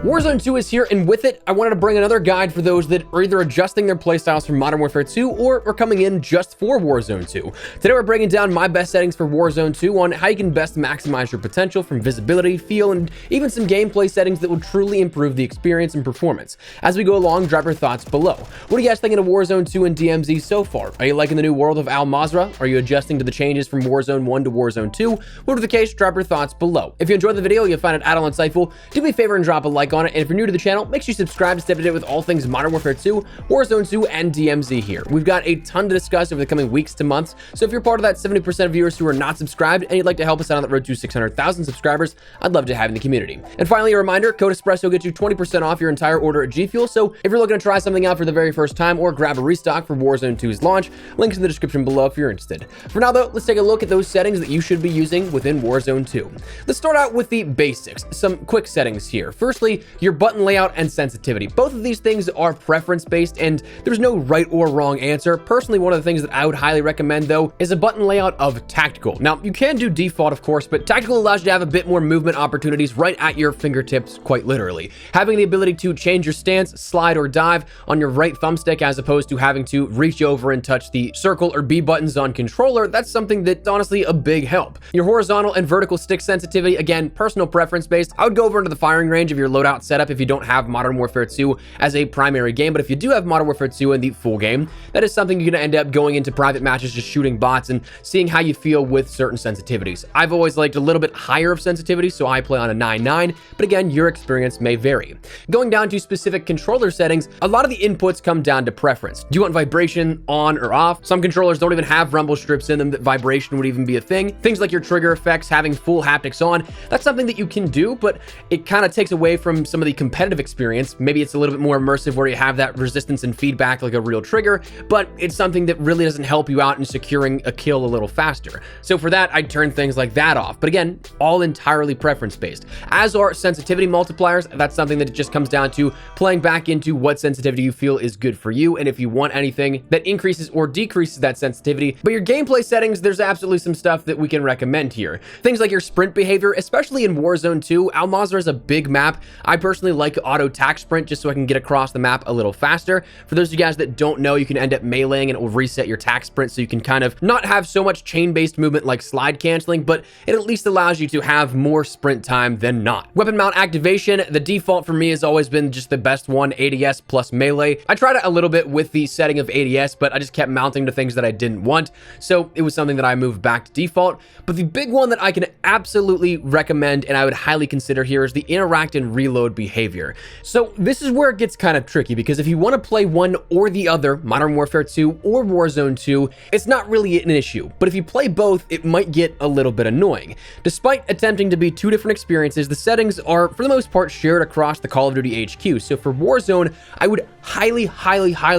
Warzone 2 is here, and with it, I wanted to bring another guide for those that are either adjusting their playstyles for Modern Warfare 2 or are coming in just for Warzone 2. Today, we're breaking down my best settings for Warzone 2 on how you can best maximize your potential from visibility, feel, and even some gameplay settings that will truly improve the experience and performance. As we go along, drop your thoughts below. What are you guys thinking of Warzone 2 and DMZ so far? Are you liking the new world of Al Mazrah? Are you adjusting to the changes from Warzone 1 to Warzone 2? Whatever the case, drop your thoughts below. If you enjoyed the video, you'll find it at all insightful. Do me a favor and drop a like on it, and if you're new to the channel, make sure you subscribe to stay up to date with all things Modern Warfare 2, Warzone 2, and DMZ here. We've got a ton to discuss over the coming weeks to months, so if you're part of that 70% of viewers who are not subscribed and you'd like to help us out on the road to 600,000 subscribers, I'd love to have you in the community. And finally, a reminder, code Espresso gets you 20% off your entire order at G Fuel, so if you're looking to try something out for the very first time or grab a restock for Warzone 2's launch, links in the description below if you're interested. For now though, let's take a look at those settings that you should be using within Warzone 2. Let's start out with the basics, some quick settings here. Firstly, your button layout and sensitivity. Both of these things are preference based and there's no right or wrong answer. Personally, one of the things that I would highly recommend though is a button layout of tactical. Now, you can do default of course, but tactical allows you to have a bit more movement opportunities right at your fingertips, quite literally. Having the ability to change your stance, slide or dive on your right thumbstick as opposed to having to reach over and touch the circle or B buttons on controller, that's something that's honestly a big help. Your horizontal and vertical stick sensitivity, again, personal preference based. I would go over into the firing range of your loadout setup if you don't have Modern Warfare 2 as a primary game, but if you do have Modern Warfare 2 in the full game, that is something you're going to end up going into private matches just shooting bots and seeing how you feel with certain sensitivities. I've always liked a little bit higher of sensitivity, so I play on a 9.9, but again, your experience may vary. Going down to specific controller settings, a lot of the inputs come down to preference. Do you want vibration on or off? Some controllers don't even have rumble strips in them that vibration would even be a thing. Things like your trigger effects, having full haptics on, that's something that you can do, but it kind of takes away from some of the competitive experience. Maybe it's a little bit more immersive where you have that resistance and feedback like a real trigger, but it's something that really doesn't help you out in securing a kill a little faster. So for that, I'd turn things like that off. But again, all entirely preference based. As are sensitivity multipliers, that's something that it just comes down to playing back into what sensitivity you feel is good for you, and if you want anything that increases or decreases that sensitivity. But your gameplay settings, there's absolutely some stuff that we can recommend here. Things like your sprint behavior, especially in Warzone 2. Al Mazrah is a big map. I personally like auto tac sprint just so I can get across the map a little faster. For those of you guys that don't know, you can end up meleeing and it will reset your tac sprint so you can kind of not have so much chain-based movement like slide canceling, but it at least allows you to have more sprint time than not. Weapon mount activation, the default for me has always been just the best one, ADS plus melee. I tried it a little bit with the setting of ADS, but I just kept mounting to things that I didn't want, so it was something that I moved back to default. But the big one that I can absolutely recommend and I would highly consider here is the interact and reload behavior. So this is where it gets kind of tricky, because if you want to play one or the other, Modern Warfare 2 or Warzone 2, it's not really an issue. But if you play both, it might get a little bit annoying. Despite attempting to be two different experiences, the settings are for the most part shared across the Call of Duty HQ. So for Warzone, I would highly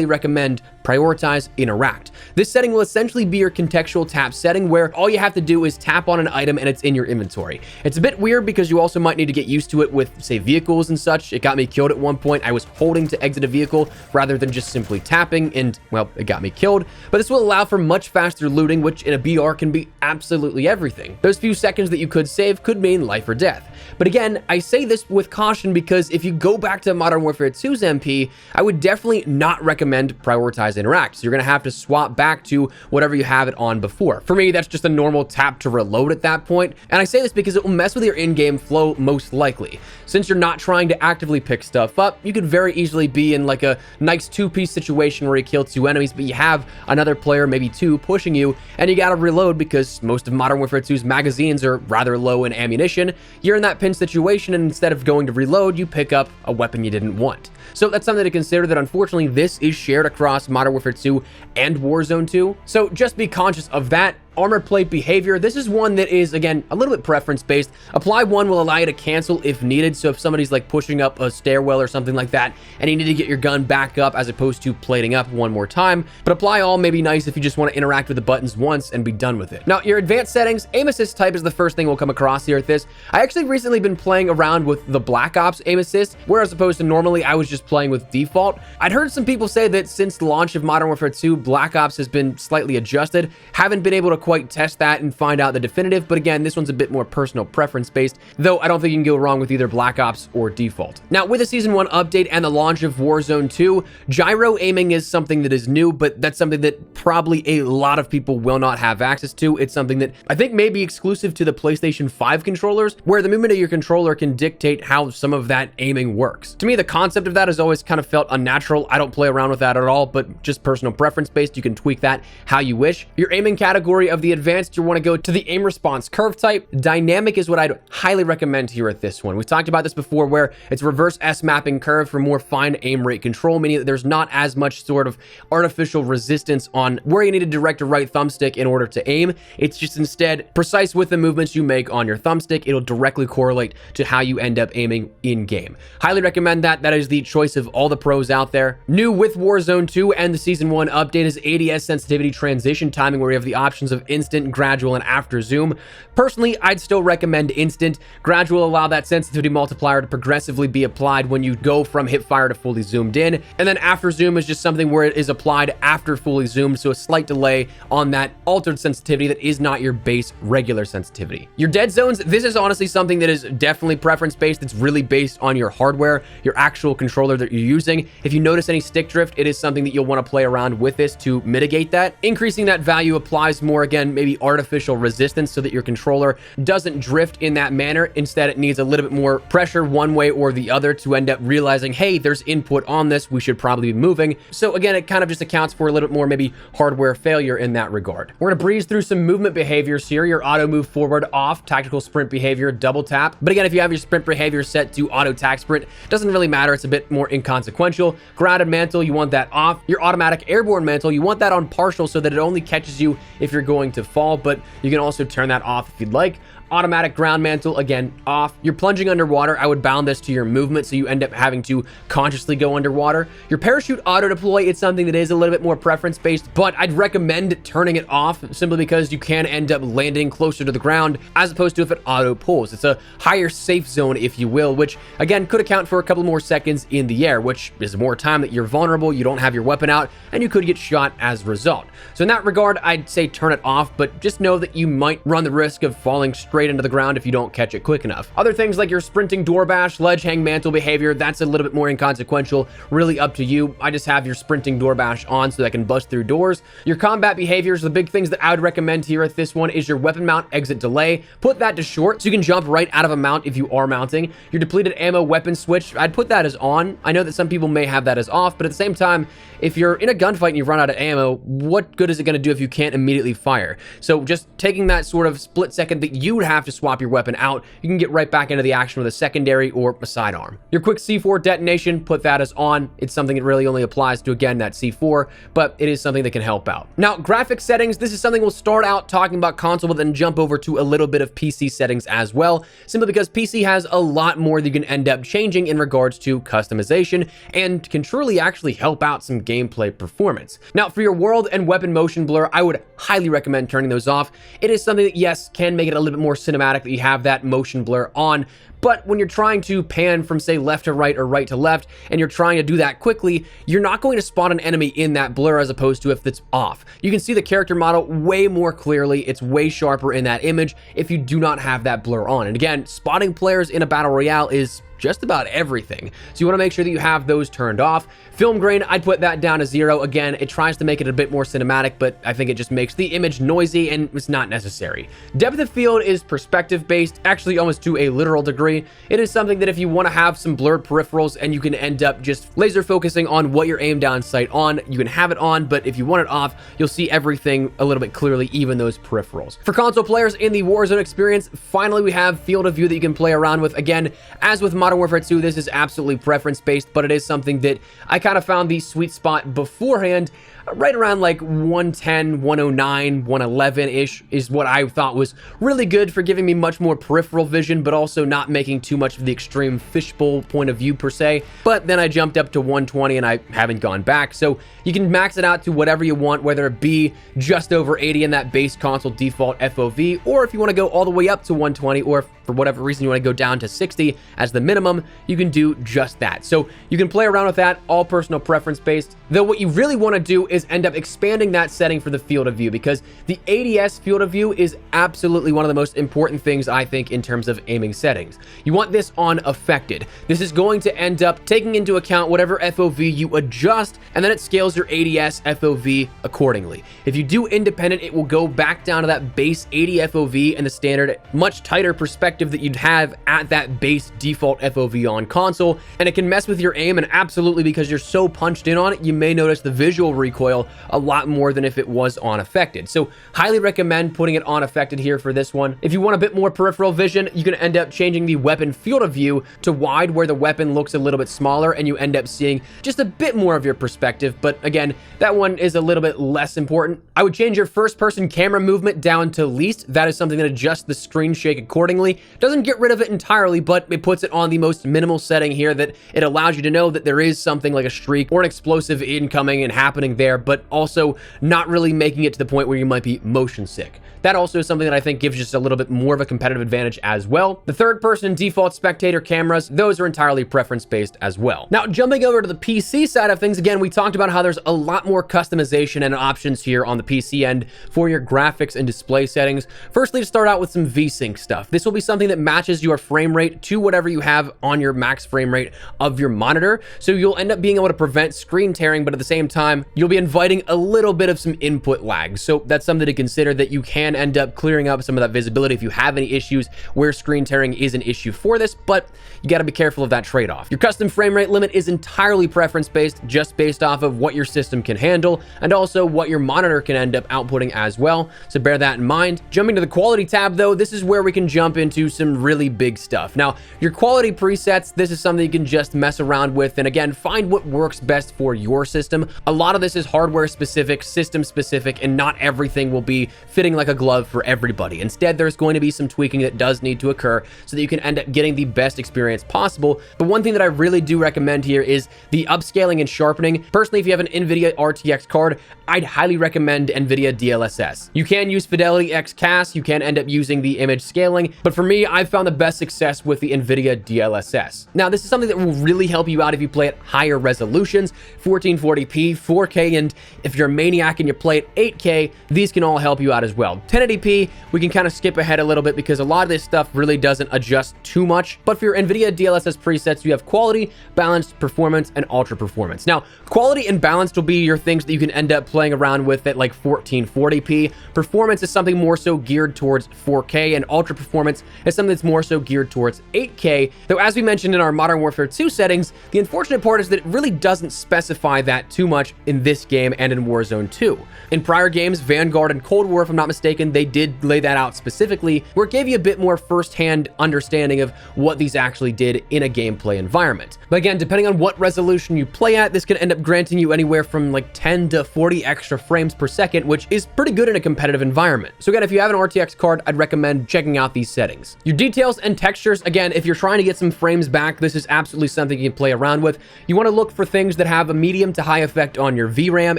recommend prioritize interact. This setting will essentially be your contextual tap setting where all you have to do is tap on an item and it's in your inventory. It's a bit weird because you also might need to get used to it with, say, vehicles and such. It got me killed at one point. I was holding to exit a vehicle rather than just simply tapping and, well, it got me killed. But this will allow for much faster looting, which in a BR can be absolutely everything. Those few seconds that you could save could mean life or death. But again, I say this with caution because if you go back to Modern Warfare 2's MP, I would definitely not recommend prioritize interact. So you're going to have to swap back to whatever you have it on before. For me, that's just a normal tap to reload at that point. And I say this because it will mess with your in-game flow most likely. Since you're not trying to actively pick stuff up, you could very easily be in like a nice two-piece situation where you kill two enemies, but you have another player, maybe two, pushing you, and you got to reload because most of Modern Warfare 2's magazines are rather low in ammunition. You're in that pinch situation, and instead of going to reload, you pick up a weapon you didn't want. So that's something to consider, that unfortunately this is shared across Modern Warfare 2 and Warzone 2. So just be conscious of that. Armor plate behavior, this is one that is, again, a little bit preference based. Apply one will allow you to cancel if needed. So if somebody's like pushing up a stairwell or something like that and you need to get your gun back up as opposed to plating up one more time. But apply all may be nice if you just want to interact with the buttons once and be done with it. Now, your advanced settings, aim assist type is the first thing we'll come across here at this. I actually recently been playing around with the Black Ops aim assist, whereas opposed to normally I was just playing with default. I'd heard some people say that since the launch of Modern Warfare 2, Black Ops has been slightly adjusted. Haven't been able to quite test that and find out the definitive, but again, this one's a bit more personal preference based, though I don't think you can go wrong with either Black Ops or Default. Now, with the Season 1 update and the launch of Warzone 2, gyro aiming is something that is new, but that's something that probably a lot of people will not have access to. It's something that I think may be exclusive to the PlayStation 5 controllers, where the movement of your controller can dictate how some of that aiming works. To me, the concept of that has always kind of felt unnatural. I don't play around with that at all, but just personal preference based, you can tweak that how you wish. Your aiming category of the advanced, you want to go to the aim response curve type. Dynamic is what I'd highly recommend here at this one. We've talked about this before, where it's reverse S mapping curve for more fine aim rate control, meaning that there's not as much sort of artificial resistance on where you need to direct a right thumbstick in order to aim. It's just instead precise with the movements you make on your thumbstick. It'll directly correlate to how you end up aiming in game. Highly recommend that. That is the choice of all the pros out there. New with Warzone 2 and the Season 1 update is ADS sensitivity transition timing, where we have the options of instant, gradual, and after zoom. Personally, I'd still recommend instant. Gradual allow that sensitivity multiplier to progressively be applied when you go from hip fire to fully zoomed in, and then after zoom is just something where it is applied after fully zoomed, so a slight delay on that altered sensitivity that is not your base regular sensitivity. Your dead zones, this is honestly something that is definitely preference based. It's really based on your hardware, your actual controller that you're using. If you notice any stick drift, it is something that you'll want to play around with this to mitigate that. Increasing that value applies more, again, maybe artificial resistance so that your controller doesn't drift in that manner. Instead, it needs a little bit more pressure one way or the other to end up realizing, hey, there's input on this, we should probably be moving. So again, it kind of just accounts for a little bit more maybe hardware failure in that regard. We're gonna breeze through some movement behaviors here. Your auto move forward off, tactical sprint behavior, double tap. But again, if you have your sprint behavior set to auto tac sprint, doesn't really matter. It's a bit more inconsequential. Grounded mantle, you want that off. Your automatic airborne mantle, you want that on partial so that it only catches you if you're going to fall, but you can also turn that off if you'd like. Automatic ground mantle, again, off. You're plunging underwater, I would bound this to your movement so you end up having to consciously go underwater. Your parachute auto deploy, it's something that is a little bit more preference based, but I'd recommend turning it off simply because you can end up landing closer to the ground as opposed to if it auto pulls. It's a higher safe zone, if you will, which again could account for a couple more seconds in the air, which is more time that you're vulnerable, you don't have your weapon out, and you could get shot as a result. So in that regard, I'd say turn it off, but just know that you might run the risk of falling straight into the ground if you don't catch it quick enough. Other things like your sprinting door bash, ledge hang mantle behavior, that's a little bit more inconsequential, really up to you. I just have your sprinting door bash on so that I can bust through doors. Your combat behaviors, the big things that I would recommend here at this one is your weapon mount exit delay. Put that to short so you can jump right out of a mount if you are mounting. Your depleted ammo weapon switch, I'd put that as on. I know that some people may have that as off, but at the same time, if you're in a gunfight and you run out of ammo, what good is it going to do if you can't immediately fire? So just taking that sort of split second that you would have to swap your weapon out, you can get right back into the action with a secondary or a sidearm. Your quick C4 detonation, put that as on. It's something that really only applies to, again, that C4, but it is something that can help out. Now, graphics settings, this is something we'll start out talking about console, but then jump over to a little bit of PC settings as well, simply because PC has a lot more that you can end up changing in regards to customization and can truly actually help out some gameplay performance. Now, for your world and weapon motion blur, I would highly recommend turning those off. It is something that, yes, can make it a little bit more cinematic that you have that motion blur on, but when you're trying to pan from, say, left to right or right to left, and you're trying to do that quickly, you're not going to spot an enemy in that blur as opposed to if it's off. You can see the character model way more clearly. It's way sharper in that image if you do not have that blur on. And again, spotting players in a battle royale is just about everything. So you want to make sure that you have those turned off. Film grain, I'd put that down to 0. Again, it tries to make it a bit more cinematic, but I think it just makes the image noisy and it's not necessary. Depth of field is perspective based, actually almost to a literal degree. It is something that if you want to have some blurred peripherals and you can end up just laser focusing on what you're aimed down sight on, you can have it on, but if you want it off, you'll see everything a little bit clearly, even those peripherals. For console players in the Warzone experience, finally we have field of view that you can play around with. Again, as with Modern Warfare 2, this is absolutely preference based, but it is something that I kind of found the sweet spot beforehand. Right around like 110, 109, 111-ish is what I thought was really good for giving me much more peripheral vision, but also not making too much of the extreme fishbowl point of view per se. But then I jumped up to 120 and I haven't gone back. So you can max it out to whatever you want, whether it be just over 80 in that base console default FOV, or if you want to go all the way up to 120, or if for whatever reason you want to go down to 60 as the minimum, you can do just that. So you can play around with that, all personal preference based. Though what you really want to do is is end up expanding that setting for the field of view, because the ADS field of view is absolutely one of the most important things, I think, in terms of aiming settings. You want this on affected. This is going to end up taking into account whatever FOV you adjust, and then it scales your ADS FOV accordingly. If you do independent, it will go back down to that base 80 FOV and the standard, much tighter perspective that you'd have at that base default FOV on console, and it can mess with your aim, and absolutely, because you're so punched in on it, you may notice the visual recoil a lot more than if it was on affected. So highly recommend putting it on affected here for this one. If you want a bit more peripheral vision, you can end up changing the weapon field of view to wide, where the weapon looks a little bit smaller and you end up seeing just a bit more of your perspective. But again, that one is a little bit less important. I would change your first person camera movement down to least. That is something that adjusts the screen shake accordingly. Doesn't get rid of it entirely, but it puts it on the most minimal setting here, that it allows you to know that there is something like a streak or an explosive incoming and happening there, but also not really making it to the point where you might be motion sick. That also is something that I think gives just a little bit more of a competitive advantage as well. The third person default spectator cameras, those are entirely preference based as well. Now, jumping over to the PC side of things, again, we talked about how there's a lot more customization and options here on the PC end for your graphics and display settings. Firstly, to start out with some VSync stuff. This will be something that matches your frame rate to whatever you have on your max frame rate of your monitor. So you'll end up being able to prevent screen tearing, but at the same time, you'll be inviting a little bit of some input lag. So that's something to consider, that you can end up clearing up some of that visibility if you have any issues where screen tearing is an issue for this, but you got to be careful of that trade-off. Your custom frame rate limit is entirely preference based, just based off of what your system can handle and also what your monitor can end up outputting as well. So bear that in mind. Jumping to the quality tab though, this is where we can jump into some really big stuff. Now, your quality presets, this is something you can just mess around with, and again, find what works best for your system. A lot of this is hardware specific, system specific, and not everything will be fitting like a glove for everybody. Instead, there's going to be some tweaking that does need to occur so that you can end up getting the best experience possible. But one thing that I really do recommend here is the upscaling and sharpening. Personally, if you have an NVIDIA RTX card, I'd highly recommend NVIDIA DLSS. You can use Fidelity XCast, you can end up using the image scaling, but for me, I've found the best success with the NVIDIA DLSS. Now, this is something that will really help you out if you play at higher resolutions, 1440p, 4K, and if you're a maniac and you play at 8K, these can all help you out as well. 1080p, we can kind of skip ahead a little bit because a lot of this stuff really doesn't adjust too much. But for your NVIDIA DLSS presets, you have quality, balanced, performance, and ultra performance. Now, quality and balanced will be your things that you can end up playing around with at like 1440p. Performance is something more so geared towards 4K, and ultra performance is something that's more so geared towards 8K. Though, as we mentioned in our Modern Warfare 2 settings, the unfortunate part is that it really doesn't specify that too much in this game and in Warzone 2. In prior games, Vanguard and Cold War, if I'm not mistaken, they did lay that out specifically, where it gave you a bit more first-hand understanding of what these actually did in a gameplay environment. But again, depending on what resolution you play at, this can end up granting you anywhere from like 10 to 40 extra frames per second, which is pretty good in a competitive environment. So again, if you have an RTX card, I'd recommend checking out these settings. Your details and textures, again, if you're trying to get some frames back, this is absolutely something you can play around with. You want to look for things that have a medium to high effect on your VRAM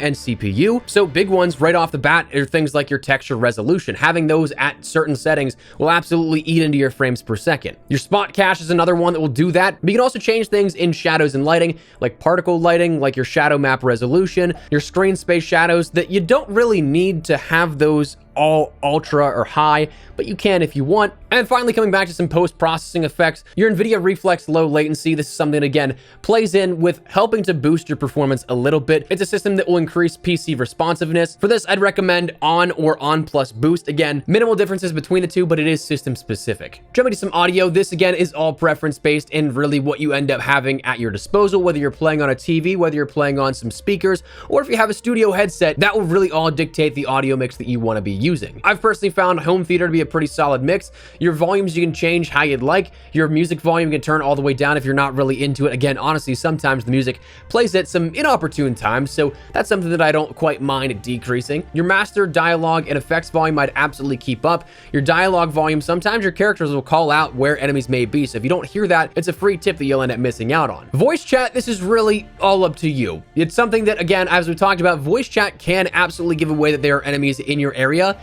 and CPU. So big ones right off the bat are things like your texture resolution. Having those at certain settings will absolutely eat into your frames per second. Your spot cache is another one that will do that, but you can also change things in shadows and lighting, like particle lighting, like your shadow map resolution, your screen space shadows, that you don't really need to have those all ultra or high, but you can if you want. And finally, coming back to some post-processing effects, your NVIDIA Reflex low latency. This is something that, again, plays in with helping to boost your performance a little bit. It's a system that will increase PC responsiveness. For this, I'd recommend on or on plus boost. Again, minimal differences between the two, but it is system specific. Jumping to some audio, this again is all preference based and really what you end up having at your disposal, whether you're playing on a TV, whether you're playing on some speakers, or if you have a studio headset, that will really all dictate the audio mix that you want to be using. I've personally found home theater to be a pretty solid mix. Your volumes you can change how you'd like. Your music volume you can turn all the way down if you're not really into it. Again, honestly, sometimes the music plays at some inopportune times, so that's something that I don't quite mind decreasing. Your master, dialogue, and effects volume I'd absolutely keep up. Your dialogue volume, sometimes your characters will call out where enemies may be, so if you don't hear that, it's a free tip that you'll end up missing out on. Voice chat, this is really all up to you. It's something that, again, as we talked about, voice chat can absolutely give away that there are enemies in your area.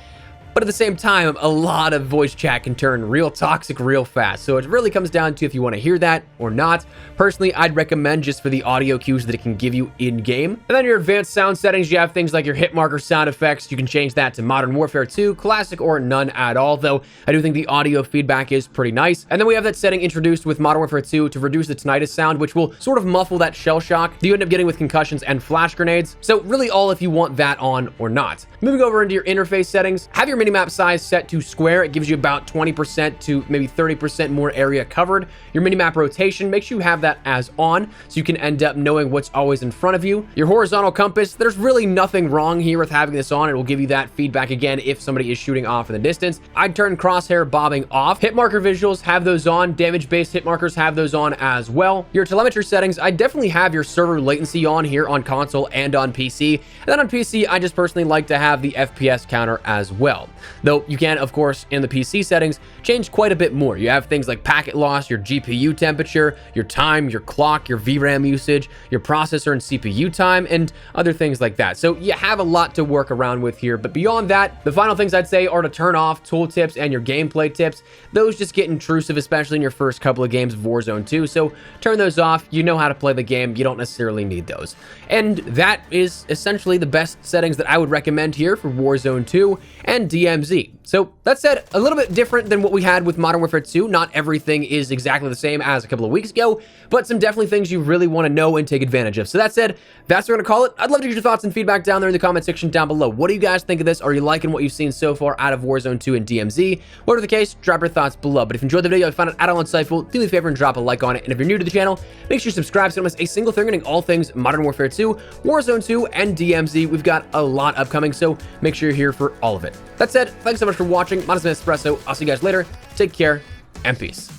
but at the same time, a lot of voice chat can turn real toxic real fast. So it really comes down to if you want to hear that or not. Personally, I'd recommend just for the audio cues that it can give you in-game. And then your advanced sound settings, you have things like your hit marker sound effects. You can change that to Modern Warfare 2, Classic, or none at all, though I do think the audio feedback is pretty nice. And then we have that setting introduced with Modern Warfare 2 to reduce the tinnitus sound, which will sort of muffle that shell shock that you end up getting with concussions and flash grenades. So really all if you want that on or not. Moving over into your interface settings, have your minimap size set to square. It gives you about 20% to maybe 30% more area covered. Your minimap rotation, make sure you have that as on so you can end up knowing what's always in front of you. Your horizontal compass, there's really nothing wrong here with having this on. It will give you that feedback again if somebody is shooting off in the distance. I'd turn crosshair bobbing off. Hit marker visuals, have those on. Damage-based hit markers, have those on as well. Your telemetry settings, I definitely have your server latency on here on console and on PC. And then on PC, I just personally like to have the FPS counter as well. Though you can, of course, in the PC settings, change quite a bit more. You have things like packet loss, your GPU temperature, your time, your clock, your VRAM usage, your processor and CPU time, and other things like that. So you have a lot to work around with here. But beyond that, the final things I'd say are to turn off tooltips and your gameplay tips. Those just get intrusive, especially in your first couple of games of Warzone 2. So turn those off. You know how to play the game. You don't necessarily need those. And that is essentially the best settings that I would recommend here for Warzone 2 and DMZ. So that said, a little bit different than what we had with Modern Warfare 2. Not everything is exactly the same as a couple of weeks ago, but some definitely things you really want to know and take advantage of. So that said, that's what we're going to call it. I'd love to get your thoughts and feedback down there in the comment section down below. What do you guys think of this? Are you liking what you've seen so far out of Warzone 2 and DMZ? Whatever the case, drop your thoughts below. But if you enjoyed the video, I found it at all insightful, do me a favor and drop a like on it. And if you're new to the channel, make sure you subscribe so you don't miss a single thing regarding all things Modern Warfare 2, Warzone 2, and DMZ. We've got a lot upcoming, so make sure you're here for all of it. That said, thanks so much for watching. My name is Espresso. I'll see you guys later. Take care and peace.